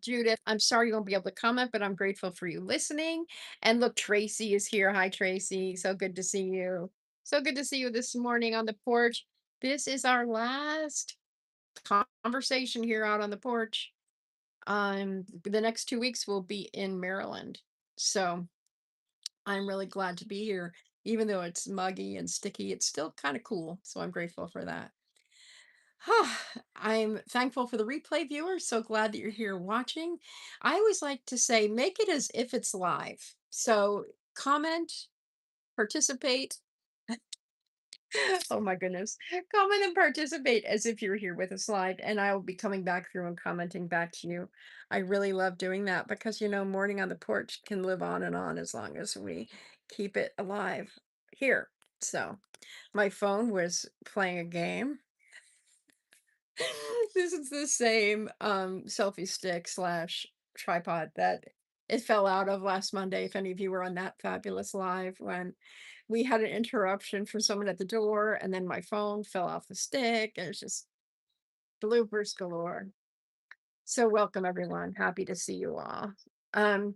Judith, I'm sorry you won't be able to comment, but I'm grateful for you listening. And look, Tracy is here. Hi, Tracy. So good to see you. So good to see you this morning on the porch. This is our last conversation here out on the porch. The next 2 weeks will be in Maryland. So I'm really glad to be here. Even though it's muggy and sticky, it's still kind of cool. So I'm grateful for that. I'm thankful for the replay viewers. So glad that you're here watching. I always like to say, make it as if it's live. So comment, participate. Oh my goodness. Comment and participate as if you're here with us live. And I will be coming back through and commenting back to you. I really love doing that because, morning on the porch can live on as long as we keep it alive here. So my phone was playing a game. This is the same selfie stick slash tripod that it fell out of last Monday. If any of you were on that fabulous live when we had an interruption from someone at the door, and then my phone fell off the stick, and it's just bloopers galore. So welcome everyone. Happy to see you all. Um,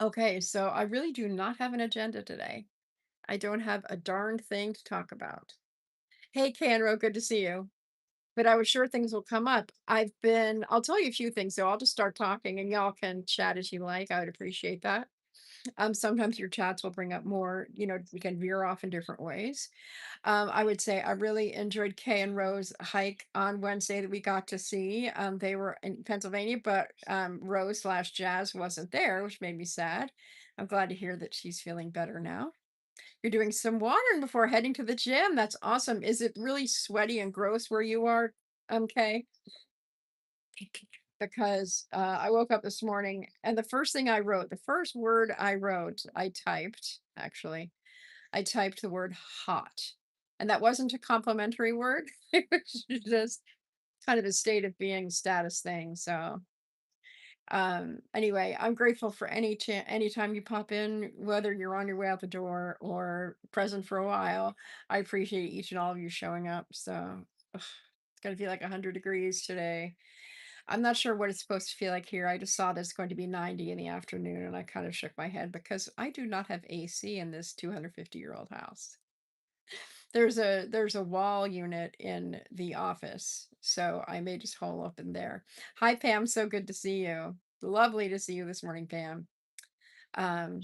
okay, so I really do not have an agenda today. I don't have a darned thing to talk about. Hey, Canro, good to see you. But I was sure things will come up. I'll tell you a few things, so I'll just start talking and y'all can chat as you like. I would appreciate that. Sometimes your chats will bring up more, we can veer off in different ways. I would say I really enjoyed Kay and Rose hike on Wednesday that we got to see. They were in Pennsylvania, but Rose slash Jazz wasn't there, which made me sad. I'm glad to hear that she's feeling better now. You're doing some watering before heading to the gym. That's awesome. Is it really sweaty and gross where you are, Kay? Because I woke up this morning and the first thing I wrote, the first word I wrote, I typed actually, I typed the word hot. And that wasn't a complimentary word. It was just kind of a state of being status thing. So anyway, I'm grateful for anytime you pop in, whether you're on your way out the door or present for a while. I appreciate each and all of you showing up. So ugh, it's gonna feel like 100 degrees today. I'm not sure what it's supposed to feel like here. I just saw that it's going to be 90 in the afternoon and I kind of shook my head because I do not have AC in this 250-year-old house. There's a wall unit in the office, so I may just hole up in there. Hi Pam, so good to see you. Lovely to see you this morning, Pam. Um,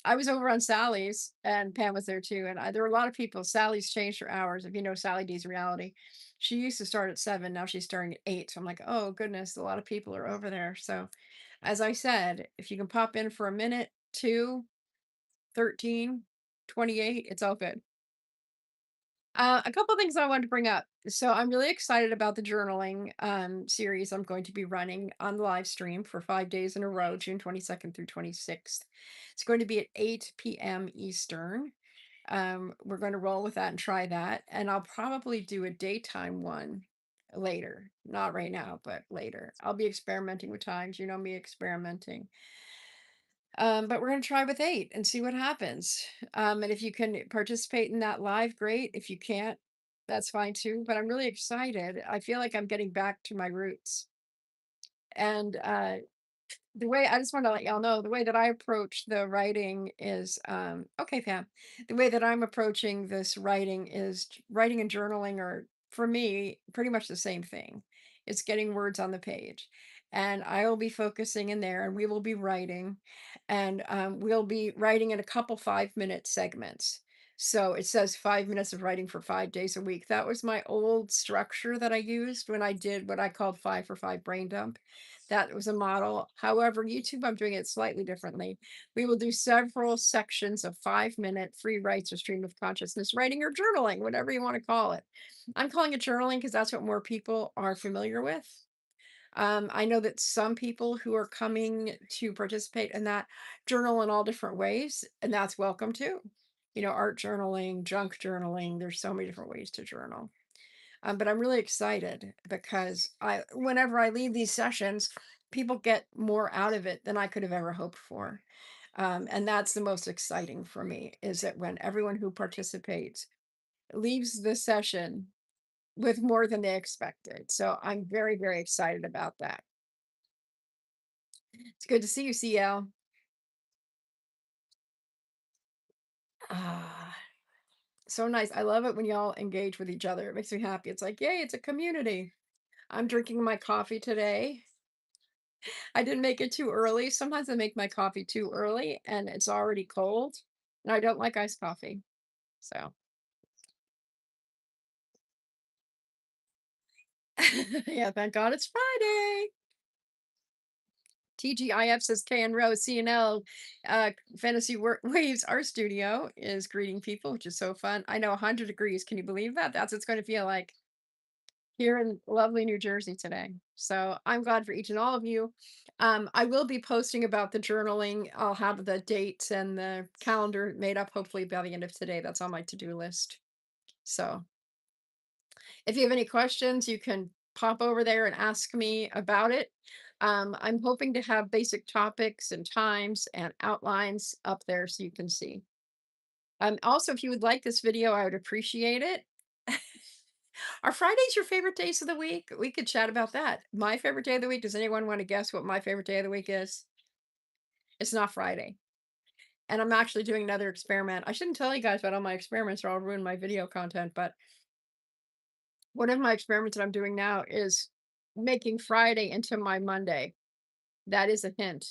I was over on Sally's and Pam was there too. And there were a lot of people. Sally's changed her hours. If you know Sally D's reality, she used to start at 7. Now she's starting at 8. So I'm like, oh goodness, a lot of people are over there. So as I said, if you can pop in for a minute, 2, 13, 28, it's all good. A couple things I wanted to bring up. So I'm really excited about the journaling series I'm going to be running on the live stream for 5 days in a row, June 22nd through 26th. It's going to be at 8 p.m. Eastern. We're going to roll with that and try that. And I'll probably do a daytime one later. Not right now, but later. I'll be experimenting with times. You know me experimenting. But we're going to try with 8 and see what happens. And if you can participate in that live, great. If you can't, that's fine too. But I'm really excited. I feel like I'm getting back to my roots. And the way I just want to let y'all know the way that I approach the writing is okay, Pam. The way that I'm approaching this writing is writing and journaling are for me pretty much the same thing. It's getting words on the page. And I will be focusing in there and we will be writing and we'll be writing in a couple 5-minute segments. So it says 5 minutes of writing for 5 days a week. That was my old structure that I used when I did what I called 5 for 5 brain dump. That was a model. However, YouTube, I'm doing it slightly differently. We will do several sections of 5-minute free writes or stream of consciousness writing or journaling, whatever you want to call it. I'm calling it journaling because that's what more people are familiar with. I know that some people who are coming to participate in that journal in all different ways, and that's welcome too. Art journaling, junk journaling, there's so many different ways to journal. But I'm really excited because whenever I leave these sessions, people get more out of it than I could have ever hoped for. And that's the most exciting for me is that when everyone who participates leaves the session with more than they expected. So I'm very, very excited about that. It's good to see you, CL. Ah, so nice. I love it when y'all engage with each other. It makes me happy. It's like, yay, it's a community. I'm drinking my coffee today. I didn't make it too early. Sometimes I make my coffee too early and it's already cold. And I don't like iced coffee. So, yeah, thank God it's Friday. TGIF says K and Rose CNL Fantasy Waves Art Studio is greeting people, which is so fun. I know 100 degrees. Can you believe that? That's what it's going to feel like here in lovely New Jersey today. So I'm glad for each and all of you. I will be posting about the journaling. I'll have the dates and the calendar made up hopefully by the end of today. That's on my to do list. So if you have any questions, you can pop over there and ask me about it. I'm hoping to have basic topics and times and outlines up there so you can see. Also, if you would like this video, I would appreciate it. Are Fridays your favorite days of the week? We could chat about that. My favorite day of the week. Does anyone want to guess what my favorite day of the week is? It's not Friday. And I'm actually doing another experiment. I shouldn't tell you guys about all my experiments or I'll ruin my video content, but one of my experiments that I'm doing now is making Friday into my Monday. That is a hint.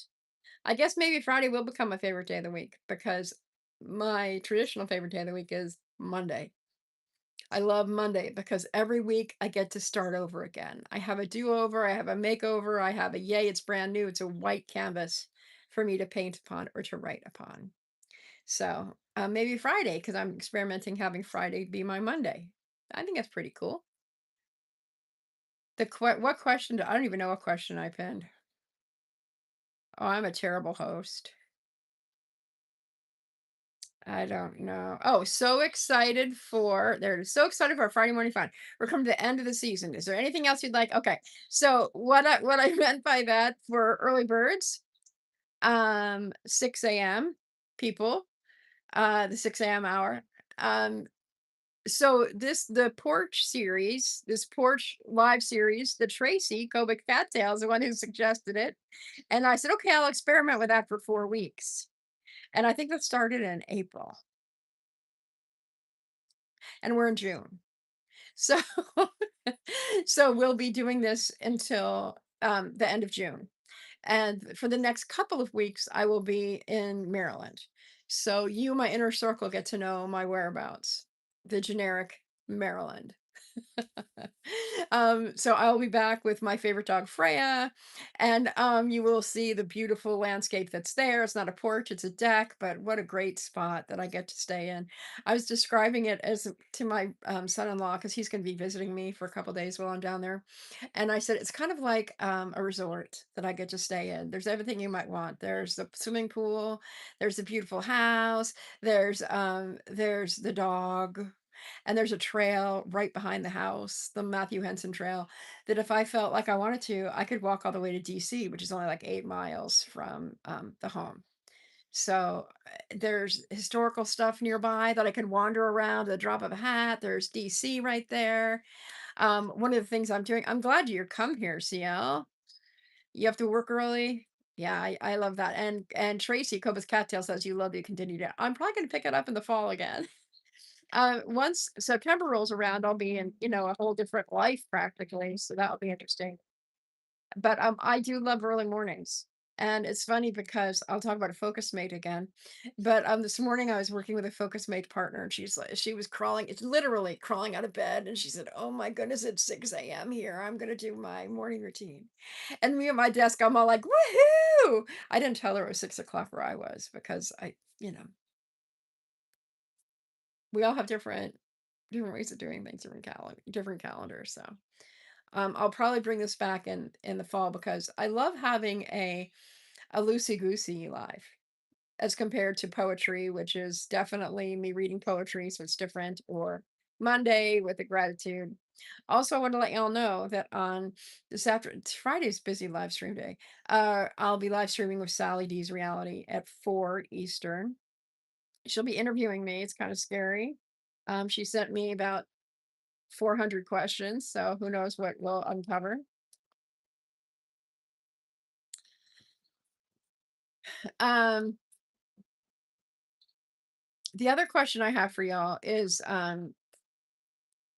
I guess maybe Friday will become my favorite day of the week because my traditional favorite day of the week is Monday. I love Monday because every week I get to start over again. I have a do over, I have a makeover, I have a yay, it's brand new. It's a white canvas for me to paint upon or to write upon. So maybe Friday because I'm experimenting having Friday be my Monday. I think that's pretty cool. What question? I don't even know what question I pinned. Oh, I'm a terrible host. I don't know. Oh, so excited for there it is. So excited for our Friday morning fun. We're coming to the end of the season. Is there anything else you'd like? Okay. So what I meant by that for early birds, 6 a.m. people, the 6 a.m. hour. Um, so the Porch series, this Porch live series, the Tracy Kobik Cattail is the one who suggested it. And I said, okay, I'll experiment with that for 4 weeks. And I think that started in April. And we're in June. So so we'll be doing this until the end of June. And for the next couple of weeks, I will be in Maryland. So you, my inner circle, get to know my whereabouts, the generic Maryland. So I'll be back with my favorite dog, Freya, and you will see the beautiful landscape that's there. It's not a porch, it's a deck, but what a great spot that I get to stay in. I was describing it as to my son-in-law because he's going to be visiting me for a couple days while I'm down there, and I said it's kind of like a resort that I get to stay in. There's everything you might want. There's the swimming pool, there's a beautiful house, there's the dog, and there's a trail right behind the house, the Matthew Henson Trail, that if I felt like I wanted to, I could walk all the way to DC, which is only like 8 miles from the home. So there's historical stuff nearby that I can wander around at the drop of a hat. There's DC right there. One of the things I'm doing, I'm glad you come here, CL. You have to work early. Yeah, I love that. And Tracy Cobus Cattail says you love to continue to. I'm probably going to pick it up in the fall again. Once September rolls around, I'll be in, a whole different life practically. So that'll be interesting. But I do love early mornings. And it's funny because I'll talk about a focus mate again. But this morning I was working with a focus mate partner and she was crawling, it's literally crawling out of bed. And she said, oh my goodness, it's 6 a.m. here. I'm gonna do my morning routine. And me at my desk, I'm all like, woohoo! I didn't tell her it was 6 o'clock where I was because we all have different ways of doing things, different calendars. So I'll probably bring this back in the fall because I love having a loosey goosey life as compared to poetry, which is definitely me reading poetry, so it's different. Or Monday with the gratitude. Also, I want to let y'all know that on it's Friday's busy live stream day. I'll be live streaming with Sally D's Reality at 4 Eastern. She'll be interviewing me. It's kind of scary. She sent me about 400 questions, so who knows what we'll uncover. Um, the other question I have for y'all is,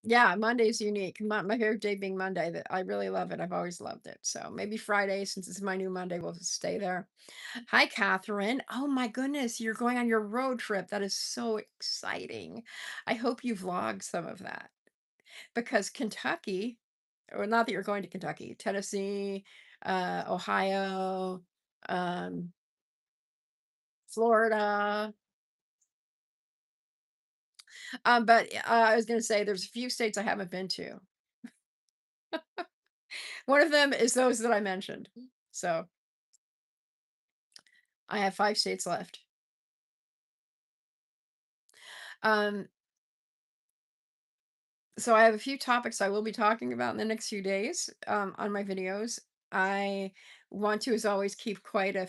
yeah, Monday's unique. My favorite day being Monday. That I really love it. I've always loved it. So maybe Friday, since it's my new Monday, will stay there. Hi, Catherine. Oh my goodness, you're going on your road trip. That is so exciting. I hope you vlog some of that because Kentucky, or not that you're going to Kentucky, Tennessee, Ohio, um, Florida. But I was going to say there's a few states I haven't been to. One of them is those that I mentioned. So I have 5 states left. Um, so I have a few topics I will be talking about in the next few days, on my videos. I want to, as always, keep quite a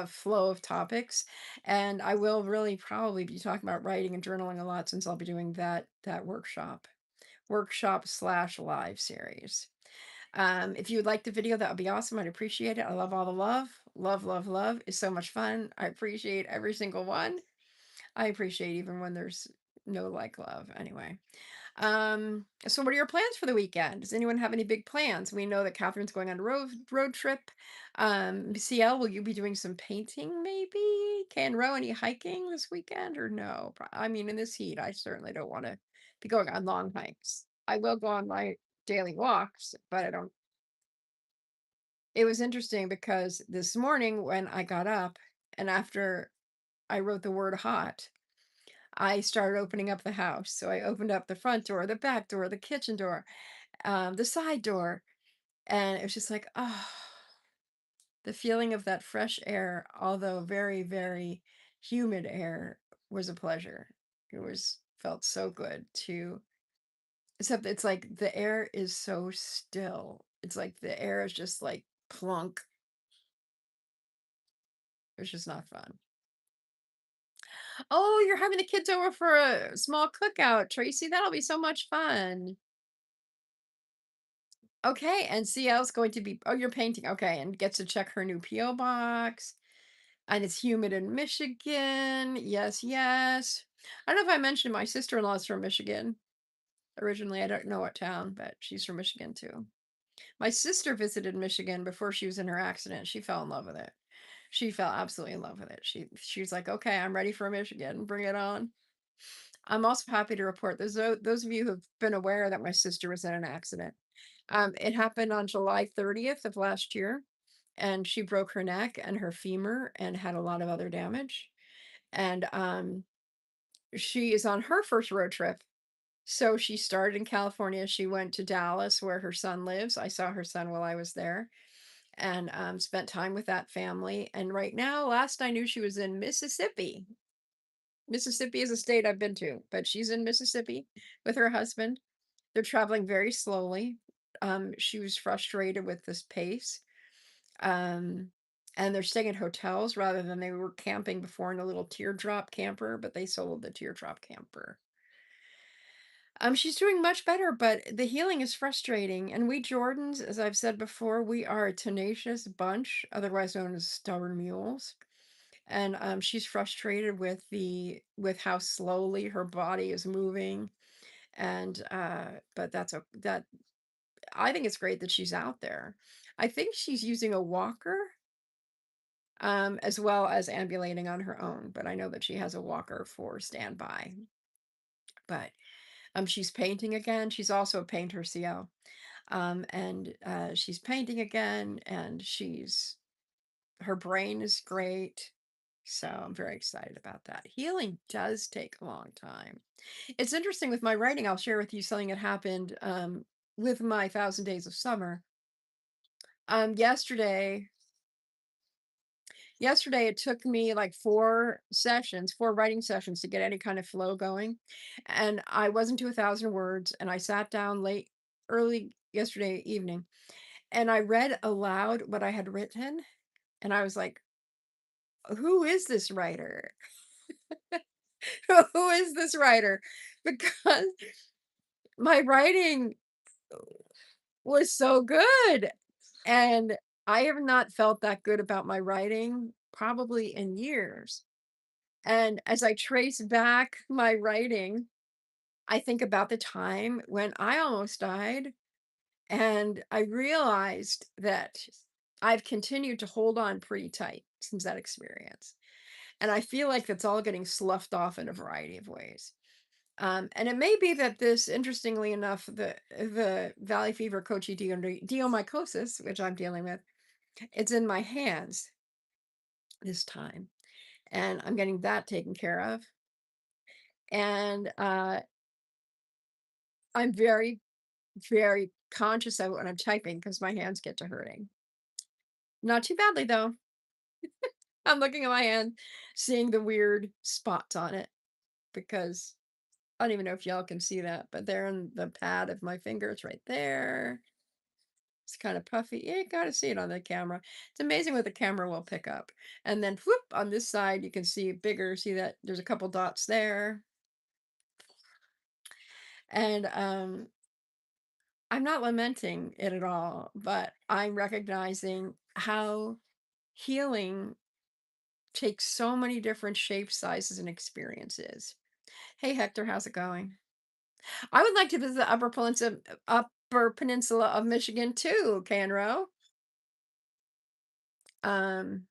flow of topics, and I will really probably be talking about writing and journaling a lot since I'll be doing that workshop slash live series. If you would like the video, that would be awesome. I'd appreciate it. I love all the love. Love, love, love is so much fun. I appreciate every single one. I appreciate even when there's no like love. Anyway. So what are your plans for the weekend? Does anyone have any big plans? We know that Catherine's going on a road trip. CL, will you be doing some painting maybe? Can Row any hiking this weekend or no? I mean, in this heat, I certainly don't want to be going on long hikes. I will go on my daily walks, but I don't. It was interesting because this morning when I got up and after I wrote the word hot, I started opening up the house. So I opened up the front door, the back door, the kitchen door, the side door, and it was just like, oh, the feeling of that fresh air, although very, very humid air, was a pleasure. It was felt so good to, except it's like the air is so still. It's like the air is just like plunk. It's just not fun. Oh, you're having the kids over for a small cookout, Tracy. That'll be so much fun. Okay, and CL's going to be, oh, you're painting. Okay, and gets to check her new PO box. And it's humid in Michigan. Yes, yes. I don't know if I mentioned my sister-in-law's from Michigan. Originally, I don't know what town, but she's from Michigan too. My sister visited Michigan before she was in her accident. She fell in love with it. She fell absolutely in love with it. She's like, okay, I'm ready for Michigan. Bring it on. I'm also happy to report those of you who've been aware that my sister was in an accident. It happened on July 30th of last year, and she broke her neck and her femur and had a lot of other damage. And she is on her first road trip. So she started in California. She went to Dallas, where her son lives. I saw her son while I was there and spent time with that family. And right now, last I knew, she was in Mississippi. Mississippi is a state I've been to, but she's in Mississippi with her husband. They're traveling very slowly. She was frustrated with this pace. Um, and they're staying at hotels rather than they were camping before in a little teardrop camper, but they sold the teardrop camper. She's doing much better, but the healing is frustrating. And we Jordans, as I've said before, we are a tenacious bunch, otherwise known as stubborn mules. And she's frustrated with with how slowly her body is moving. And but that I think it's great that she's out there. I think she's using a walker, as well as ambulating on her own, but I know that she has a walker for standby. But she's painting again. She's also a painter, CL. And she's painting again, and her brain is great. So I'm very excited about that. Healing does take a long time. It's interesting with my writing. I'll share with you something that happened with my Thousand Days of Summer. Yesterday, it took me like 4 writing sessions to get any kind of flow going. And I wasn't to 1,000 words. And I sat down early yesterday evening, and I read aloud what I had written. And I was like, who is this writer? Who is this writer? Because my writing was so good. And I have not felt that good about my writing probably in years. And as I trace back my writing, I think about the time when I almost died, and I realized that I've continued to hold on pretty tight since that experience. And I feel like that's all getting sloughed off in a variety of ways. And it may be that this, interestingly enough, the valley fever coachy deomycosis, which I'm dealing with, it's in my hands this time, and I'm getting that taken care of. And I'm very, very conscious of it when I'm typing because my hands get to hurting. Not too badly though. I'm looking at my hand, seeing the weird spots on it because I don't even know if y'all can see that, but they're in the pad of my fingers right there. It's kind of puffy. You gotta see it on the camera. It's amazing what the camera will pick up. And then whoop on this side, you can see it bigger. See that there's a couple dots there. And I'm not lamenting it at all, but I'm recognizing how healing takes so many different shapes, sizes, and experiences. Hey Hector, how's it going? I would like to visit the Upper Peninsula of Michigan too, Canro. Um,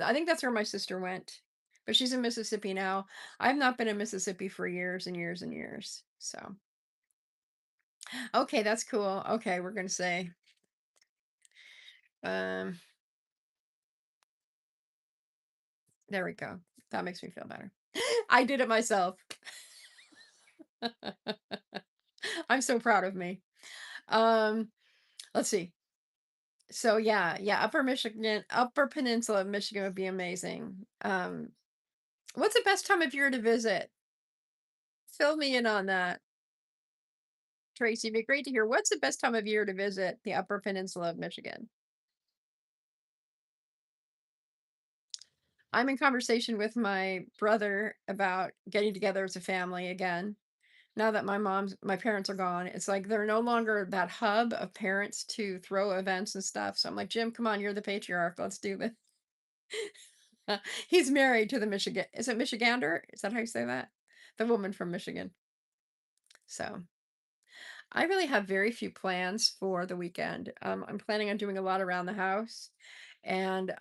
I think that's where my sister went, but she's in Mississippi now. I've not been in Mississippi for years and years and years. So, okay, that's cool. Okay, we're gonna say, um, there we go. That makes me feel better. I did it myself. I'm so proud of me. Um, let's see. So yeah, Upper Peninsula of Michigan would be amazing. What's the best time of year to visit? Fill me in on that. Tracy, it'd be great to hear. What's the best time of year to visit the Upper Peninsula of Michigan? I'm in conversation with my brother about getting together as a family again. Now that my parents are gone, it's like they're no longer that hub of parents to throw events and stuff. So I'm like, Jim, come on, you're the patriarch. Let's do this. He's married to the Michigan. Is it Michigander? Is that how you say that? The woman from Michigan. So I really have very few plans for the weekend. I'm planning on doing a lot around the house and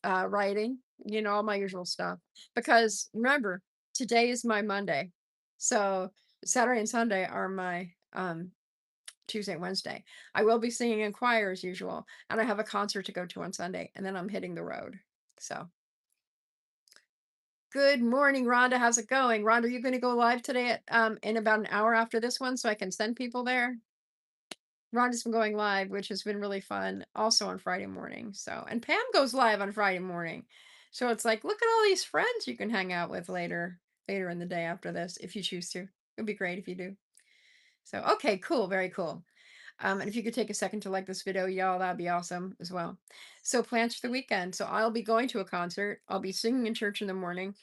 writing, all my usual stuff. Because remember, today is my Monday. So Saturday and Sunday are my Tuesday and Wednesday. I will be singing in choir as usual, and I have a concert to go to on Sunday, and then I'm hitting the road. So good morning, Rhonda. How's it going? Rhonda, are you going to go live today at in about an hour after this one so I can send people there? Rhonda's been going live, which has been really fun, also on Friday morning. So, and Pam goes live on Friday morning. So it's like, look at all these friends you can hang out with later in the day after this, if you choose to. It'd be great if you do. So, okay, cool, very cool. And if you could take a second to like this video, y'all, that'd be awesome as well. So, plans for the weekend. So, I'll be going to a concert. I'll be singing in church in the morning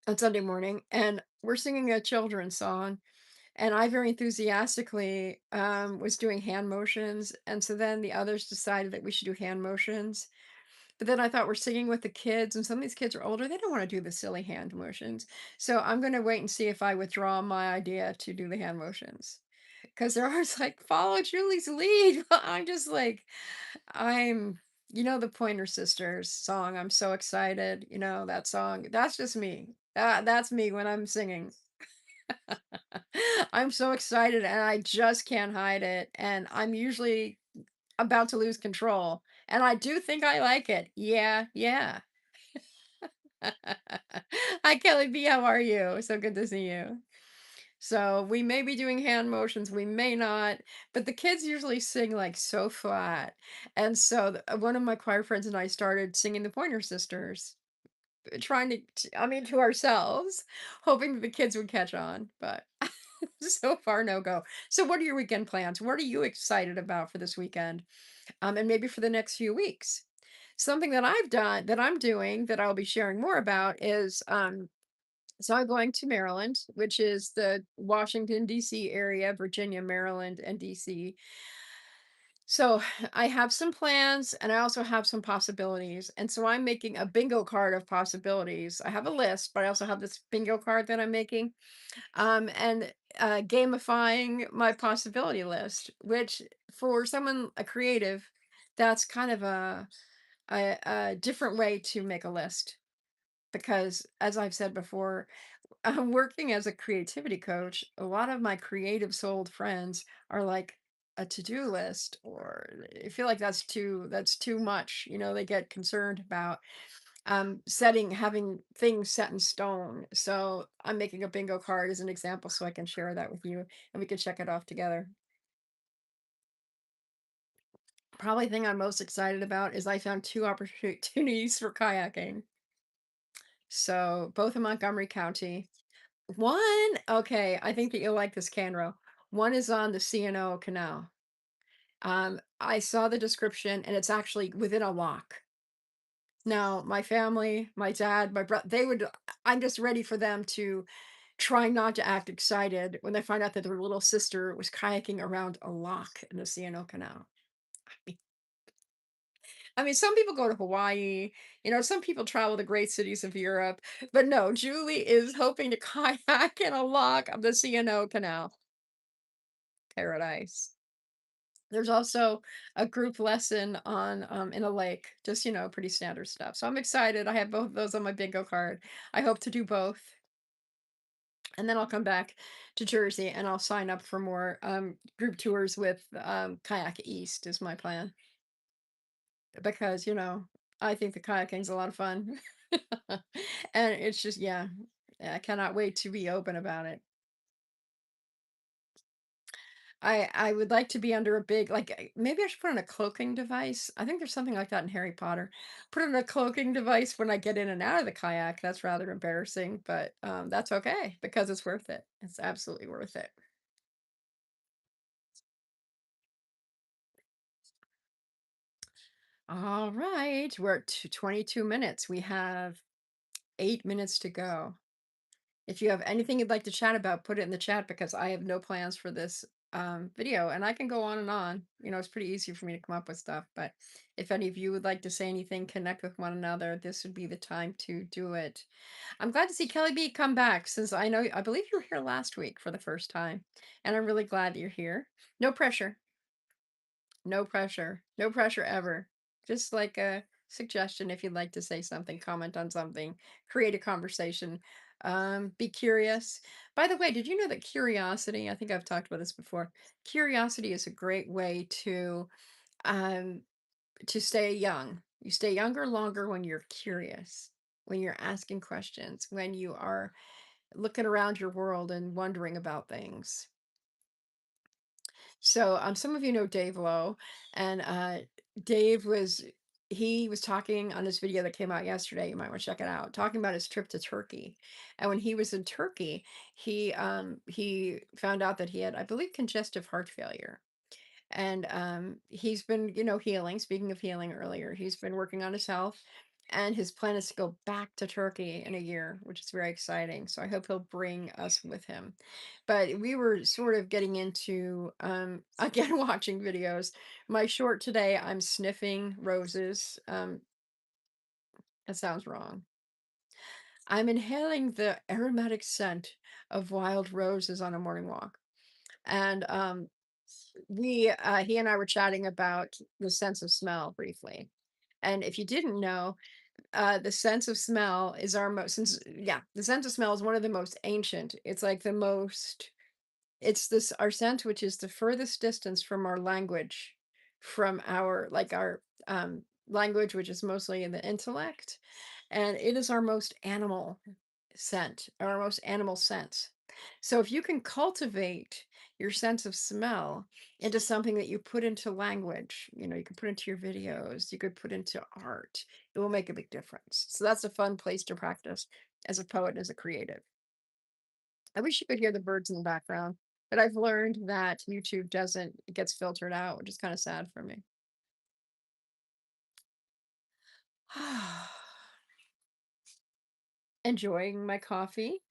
on Sunday morning, and we're singing a children's song. And I very enthusiastically was doing hand motions. And so then the others decided that we should do hand motions. But then I thought we're singing with the kids, and some of these kids are older. They don't want to do the silly hand motions. So I'm going to wait and see if I withdraw my idea to do the hand motions. Because they're always like, follow Julie's lead. I'm just like, I'm, the Pointer Sisters song. I'm so excited. That song. That's just me. That's me when I'm singing. I'm so excited and I just can't hide it. And I'm usually about to lose control. And I do think I like it. Yeah, yeah. Hi, Kelly B. How are you? So good to see you. So we may be doing hand motions, we may not, but the kids usually sing like so flat. And so one of my choir friends and I started singing the Pointer Sisters, trying I mean, to ourselves, hoping that the kids would catch on. But so far, no go. So, what are your weekend plans? What are you excited about for this weekend? And maybe for the next few weeks? Something that I've done, that I'm doing, that I'll be sharing more about is so I'm going to Maryland, which is the Washington, D.C. area, Virginia, Maryland, and D.C. So I have some plans and I also have some possibilities. And so I'm making a bingo card of possibilities. I have a list, but I also have this bingo card that I'm making, and gamifying my possibility list, which for someone, a creative, that's kind of a different way to make a list. Because as I've said before, I'm working as a creativity coach. A lot of my creative souled friends are like a to-do list, or I feel like that's too much. They get concerned about having things set in stone. So I'm making a bingo card as an example so I can share that with you and we can check it off together. Probably thing I'm most excited about is I found two opportunities for kayaking. So both in Montgomery County. One, okay, I think that you'll like this, Canro. One is on the C&O Canal. I saw the description and it's actually within a lock. Now, my family, my dad, my brother, I'm just ready for them to try not to act excited when they find out that their little sister was kayaking around a lock in the C&O Canal. I mean, some people go to Hawaii, some people travel the great cities of Europe, but no, Julie is hoping to kayak in a lock of the C&O Canal. Paradise. There's also a group lesson on in a lake, just pretty standard stuff. So I'm excited. I have both of those on my bingo card. I hope to do both. And then I'll come back to Jersey and I'll sign up for more group tours with Kayak East is my plan. Because, I think the kayaking's a lot of fun. And it's just, yeah, I cannot wait to be open about it. I would like to be under a big, like, maybe I should put on a cloaking device. I think there's something like that in Harry Potter. Put on a cloaking device when I get in and out of the kayak. That's rather embarrassing, but that's okay because it's worth it. It's absolutely worth it. All right, we're at 22 minutes. We have 8 minutes to go. If you have anything you'd like to chat about, put it in the chat because I have no plans for this video and I can go on and on. It's pretty easy for me to come up with stuff, but if any of you would like to say anything, connect with one another, this would be the time to do it. I'm glad to see Kelly B come back since I believe you were here last week for the first time, and I'm really glad that you're here. No pressure. No pressure. No pressure ever. Just like a suggestion if you'd like to say something, comment on something, create a conversation. Be curious. By the way, did you know that curiosity, I think I've talked about this before. Curiosity is a great way um to stay young. You stay younger longer when you're curious, when you're asking questions, when you are looking around your world and wondering about things. So, some of you know Dave Lowe, and Dave was he was talking on this video that came out yesterday. You might want to check it out. Talking about his trip to Turkey, and when he was in Turkey, he found out that he had, I believe, congestive heart failure, and he's been healing. Speaking of healing earlier, he's been working on his health and his plan is to go back to Turkey in a year, which is very exciting, so I hope he'll bring us with him. But we were sort of getting into again watching videos. My short today, I'm sniffing roses. That sounds wrong. I'm inhaling the aromatic scent of wild roses on a morning walk, and he and I were chatting about the sense of smell briefly. And if you didn't know, the sense of smell is our most since yeah, the sense of smell is one of the most ancient. It's like the most it's this our sense which is the furthest distance from our language, from our language, which is mostly in the intellect, and it is our most animal scent, our most animal sense. So if you can cultivate your sense of smell into something that you put into language, you could put into your videos, you could put into art, it will make a big difference. So that's a fun place to practice as a poet, as a creative. I wish you could hear the birds in the background, but I've learned that YouTube doesn't, it gets filtered out, which is kind of sad for me. Enjoying my coffee.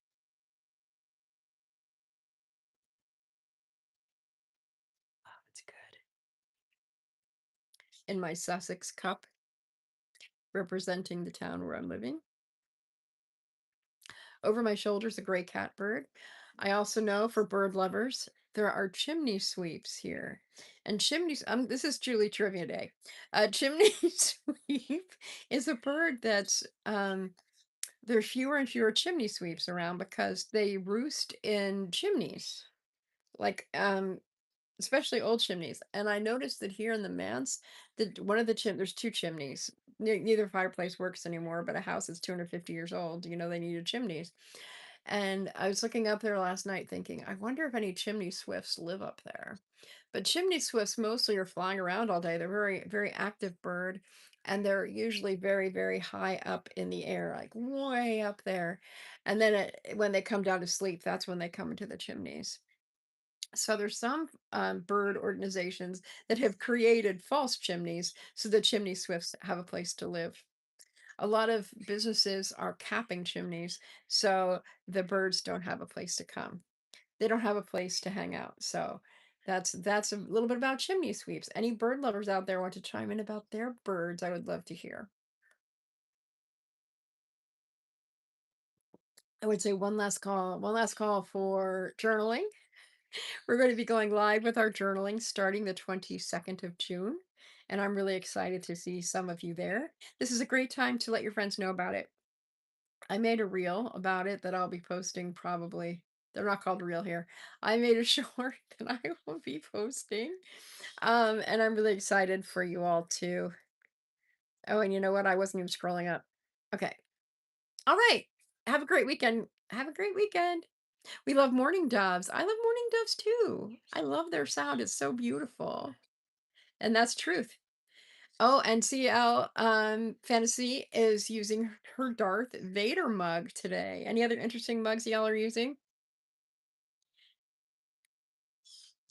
Oh, it's good. in my Sussex cup representing the town where I'm living. Over my shoulder is a gray catbird. I also know for bird lovers, there are chimney sweeps here. And chimneys, this is truly trivia day. Chimney sweep is a bird that's, there are fewer and fewer chimney sweeps around because they roost in chimneys. Like, especially old chimneys. And I noticed that here in the manse, that one of the there's two chimneys. Neither fireplace works anymore, but a house is 250 years old. They needed chimneys. And I was looking up there last night thinking, I wonder if any chimney swifts live up there. But chimney swifts mostly are flying around all day. They're very, very active bird. And they're usually very, very high up in the air, like way up there. And then when they come down to sleep, that's when they come into the chimneys. So there's some bird organizations that have created false chimneys so the chimney swifts have a place to live. A lot of businesses are capping chimneys so the birds don't have a place to come. They don't have a place to hang out. So that's a little bit about chimney sweeps. Any bird lovers out there want to chime in about their birds? I would love to hear. I would say one last call for journaling. We're going to be going live with our journaling starting the 22nd of June, and I'm really excited to see some of you there. This is a great time to let your friends know about it. I made a reel about it that I'll be posting probably. They're not called reel here. I made a short that I will be posting. And I'm really excited for you all to. Oh, and you know what? I wasn't even scrolling up. Okay. All right. Have a great weekend. Have a great weekend. We love morning doves. I love morning doves too. I love their sound. It's so beautiful. And that's truth. Oh, and CL Fantasy is using her Darth Vader mug today. Any other interesting mugs y'all are using?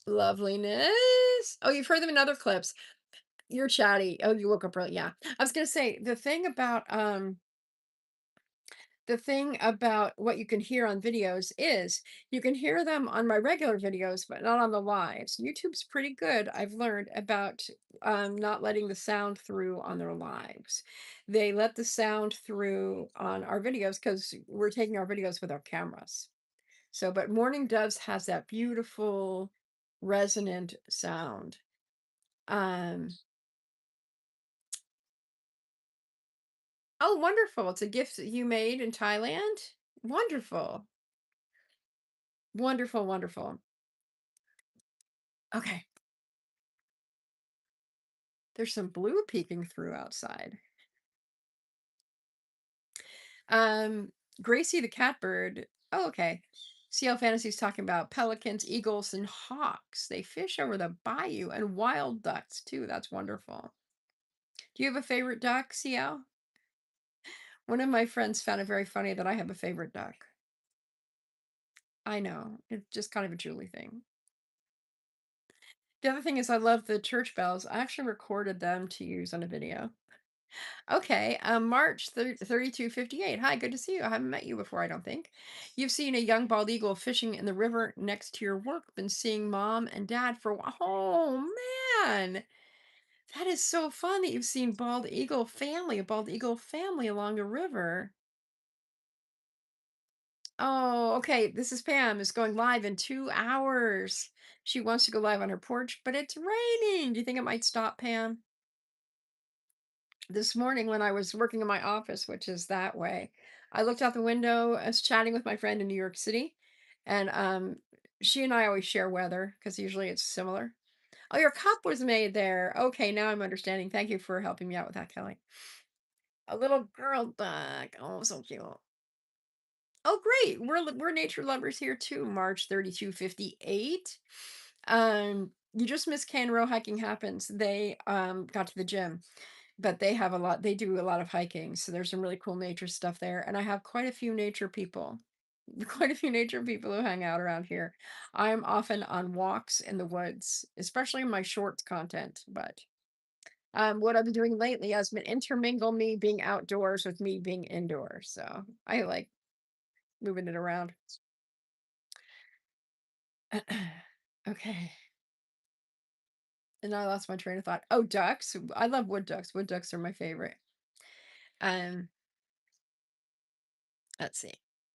Loveliness. Oh, you've heard them in other clips. You're chatty. Oh, you woke up early. Yeah. I was gonna say the thing about what you can hear on videos is you can hear them on my regular videos, but not on the lives. YouTube's pretty good, I've learned, about not letting the sound through on their lives. They let the sound through on our videos because we're taking our videos with our cameras. So, but Morning Doves has that beautiful resonant sound. Um, oh, wonderful. It's a gift that you made in Thailand. Wonderful. Wonderful, wonderful. Okay. There's some blue peeking through outside. Um, Gracie the catbird. Oh, okay. CL Fantasy's talking about pelicans, eagles, and hawks. They fish over the bayou and wild ducks too. That's wonderful. Do you have a favorite duck, CL? One of my friends found it very funny that I have a favorite duck. I know. It's just kind of a Julie thing. The other thing is I love the church bells. I actually recorded them to use on a video. Okay, March 3258. Hi, good to see you. I haven't met you before, I don't think. You've seen a young bald eagle fishing in the river next to your work. Been seeing mom and dad for a while. Oh, man. That is so fun that you've seen a bald eagle family along the river. Oh, okay. This is Pam is going live in 2 hours. She wants to go live on her porch, but it's raining. Do you think it might stop, Pam? This morning when I was working in my office, which is that way, I looked out the window. I was chatting with my friend in New York City, and she and I always share weather because usually it's similar. Oh, your cup was made there. Okay, now I'm understanding. Thank you for helping me out with that, Kelly. A little girl duck. Oh, so cute. Oh, great. We're nature lovers here too. March 3258. You just missed Can Row Hiking Happens. They got to the gym, but they do a lot of hiking. So there's some really cool nature stuff there. And I have quite a few nature people. Quite a few nature people who hang out around here. I'm often on walks in the woods, especially in my shorts content. But what I've been doing lately has been intermingle me being outdoors with me being indoors. So I like moving it around. Okay. And I lost my train of thought. Oh, ducks. I love wood ducks. Wood ducks are my favorite. Um, let's see.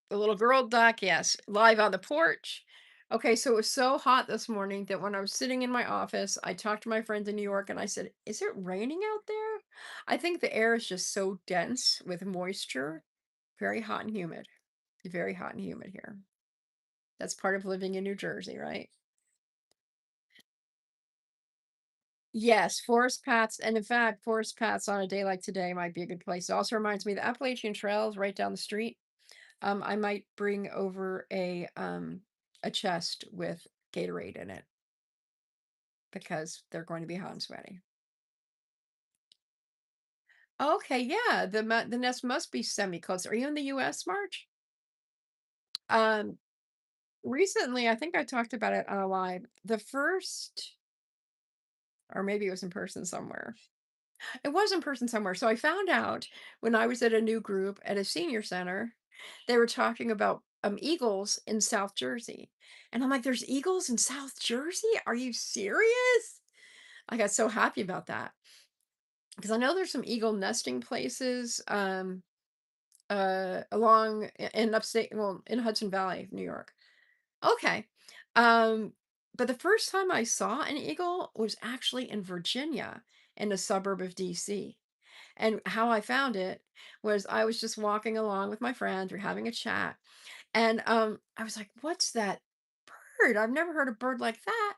The little girl duck, yes, live on the porch. Okay, so it was so hot this morning that when I was sitting in my office, I talked to my friends in New York and I said, "Is it raining out there?" I think the air is just so dense with moisture, very hot and humid. Very hot and humid here. That's part of living in New Jersey, right? Yes, forest paths, and in fact, forest paths on a day like today might be a good place. It also reminds me the Appalachian Trail is right down the street. I might bring over a chest with Gatorade in it because they're going to be hot and sweaty. Okay, yeah, the nest must be semi-closed. Are you in the US, March? Um, recently, I think I talked about it on a live. The first, or maybe it was in person somewhere. It was in person somewhere. So I found out when I was at a new group at a senior center, they were talking about eagles in South Jersey. And I'm like, there's eagles in South Jersey? Are you serious? I got so happy about that because I know there's some eagle nesting places along in upstate, well, in Hudson Valley, New York. Okay. Um, but the first time I saw an eagle was actually in Virginia in a suburb of DC. And how I found it was I was just walking along with my friends, we're having a chat, and I was like, "What's that bird? I've never heard a bird like that."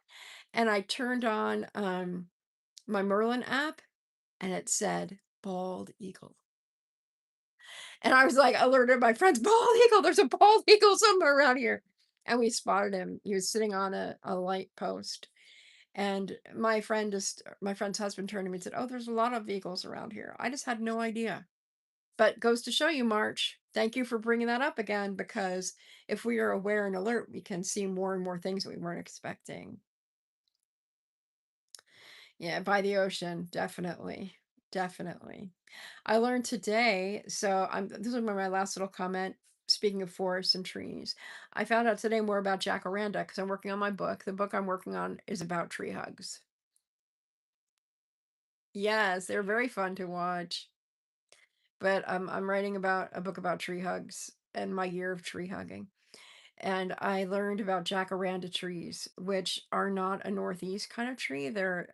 And I turned on my Merlin app, and it said bald eagle. And I was like, alerted my friends, bald eagle. There's a bald eagle somewhere around here. And we spotted him. He was sitting on a light post. And my friend's husband turned to me and said, "Oh, there's a lot of eagles around here. I just had no idea." But goes to show you, March, thank you for bringing that up again, because if we are aware and alert, we can see more and more things that we weren't expecting. Yeah, by the ocean, definitely. Definitely. I learned today, so this is my last little comment. Speaking of forests and trees, I found out today more about jacaranda because I'm working on my book. The book I'm working on is about tree hugs. Yes, they're very fun to watch. But I'm writing about a book about tree hugs and my year of tree hugging. And I learned about jacaranda trees, which are not a northeast kind of tree. They're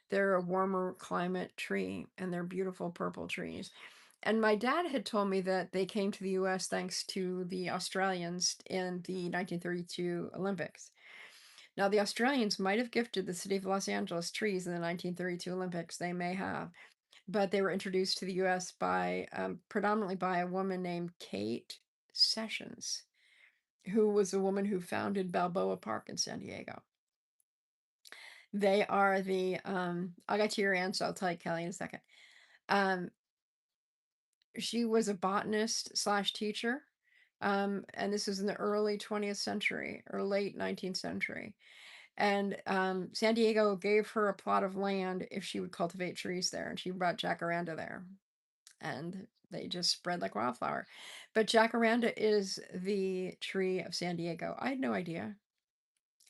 a warmer climate tree, and they're beautiful purple trees. And my dad had told me that they came to the US thanks to the Australians in the 1932 Olympics. Now, the Australians might have gifted the city of Los Angeles trees in the 1932 Olympics. They may have, but they were introduced to the US by predominantly by a woman named Kate Sessions, who was the woman who founded Balboa Park in San Diego. They are I'll get to your answer. I'll tell you, Kelly, in a second. Um, she was a botanist slash teacher. And this was in the early 20th century or late 19th century. And San Diego gave her a plot of land if she would cultivate trees there. And she brought jacaranda there. And they just spread like wildflower. But jacaranda is the tree of San Diego. I had no idea.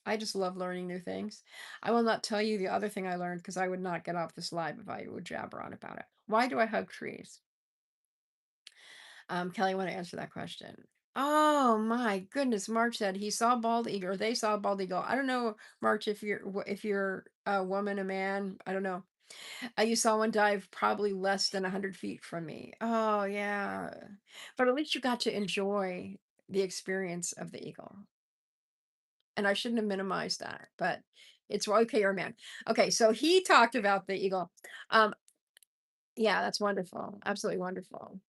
I just love learning new things. I will not tell you the other thing I learned because I would not get off this live if I would jabber on about it. Why do I hug trees? Kelly, want to answer that question? Oh my goodness! March said he saw bald eagle, or they saw bald eagle. I don't know, March, if you're a woman, a man. I don't know. You saw one dive probably less than 100 feet from me. Oh yeah, but at least you got to enjoy the experience of the eagle. And I shouldn't have minimized that, but it's okay, you're a man. Okay, so he talked about the eagle. Um, yeah, that's wonderful. Absolutely wonderful.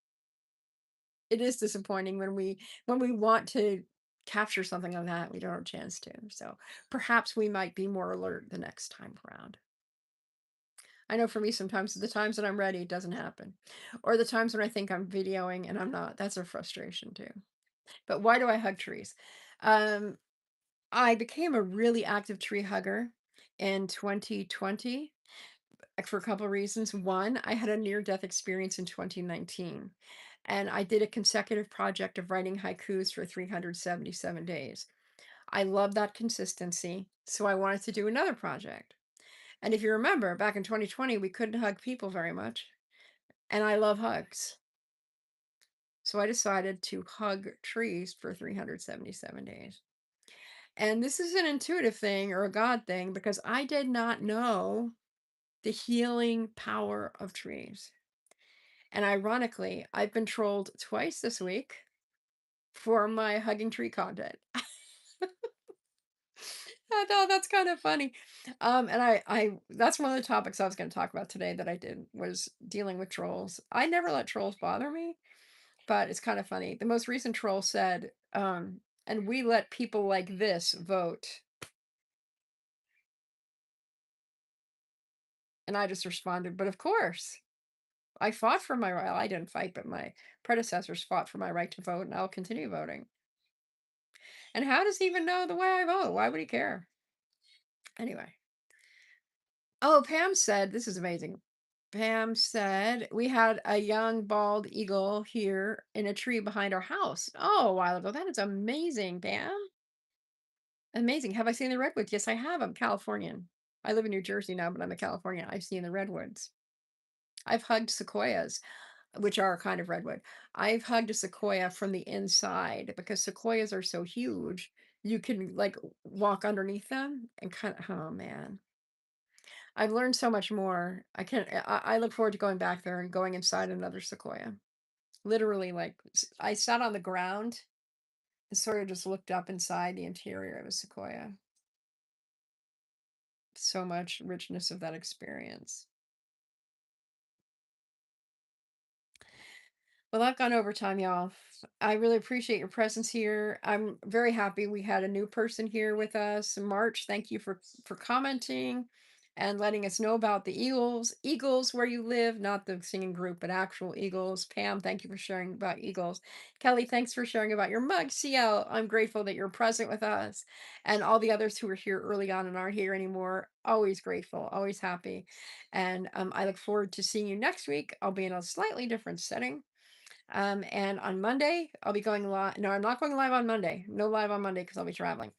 It is disappointing when we want to capture something like that, we don't have a chance to. So perhaps we might be more alert the next time around. I know for me, sometimes the times that I'm ready, it doesn't happen. Or the times when I think I'm videoing and I'm not. That's a frustration too. But why do I hug trees? Um, I became a really active tree hugger in 2020 for a couple of reasons. One, I had a near death experience in 2019, and I did a consecutive project of writing haikus for 377 days. I love that consistency, so I wanted to do another project. And if you remember, back in 2020, we couldn't hug people very much. And I love hugs. So I decided to hug trees for 377 days. And this is an intuitive thing or a God thing because I did not know the healing power of trees. And ironically, I've been trolled twice this week for my hugging tree content. I thought that's kind of funny. And I that's one of the topics I was going to talk about today that I did was dealing with trolls. I never let trolls bother me, but it's kind of funny. The most recent troll said, and we let people like this vote. And I just responded, but of course, I fought for my right. Well, I didn't fight, but my predecessors fought for my right to vote, and I'll continue voting. And how does he even know the way I vote? Why would he care? Anyway. Oh, Pam said, this is amazing. Pam said, we had a young bald eagle here in a tree behind our house. Oh, a while ago. That is amazing, Pam. Amazing. Have I seen the redwoods? Yes, I have. I'm Californian. I live in New Jersey now, but I'm a Californian. I've seen the redwoods. I've hugged sequoias, which are a kind of redwood. I've hugged a sequoia from the inside because sequoias are so huge. You can like walk underneath them and kind of, oh man. I've learned so much more. I look forward to going back there and going inside another sequoia. Literally, like I sat on the ground and sort of just looked up inside the interior of a sequoia. So much richness of that experience. Well, I've gone overtime, y'all. I really appreciate your presence here. I'm very happy we had a new person here with us. March, thank you for commenting and letting us know about the Eagles. Eagles, where you live, not the singing group, but actual Eagles. Pam, thank you for sharing about Eagles. Kelly, thanks for sharing about your mug. CL, I'm grateful that you're present with us. And all the others who were here early on and aren't here anymore, always grateful, always happy. And I look forward to seeing you next week. I'll be in a slightly different setting. And on Monday, I'll be going live. No, I'm not going live on Monday. No live on Monday because I'll be traveling.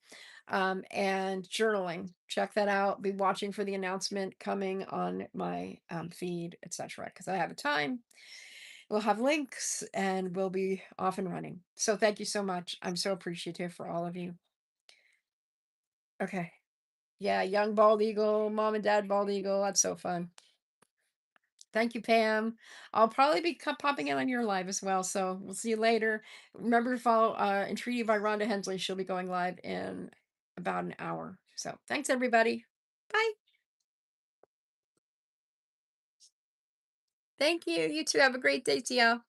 And journaling. Check that out. Be watching for the announcement coming on my feed, etc. Because I have a time. We'll have links and we'll be off and running. So thank you so much. I'm so appreciative for all of you. Okay. Yeah, young bald eagle, mom and dad bald eagle. That's so fun. Thank you, Pam. I'll probably be popping in on your live as well. So we'll see you later. Remember to follow Entreaty by Rhonda Hensley. She'll be going live in about an hour. So thanks, everybody. Bye. Thank you. You too. Have a great day, Tia.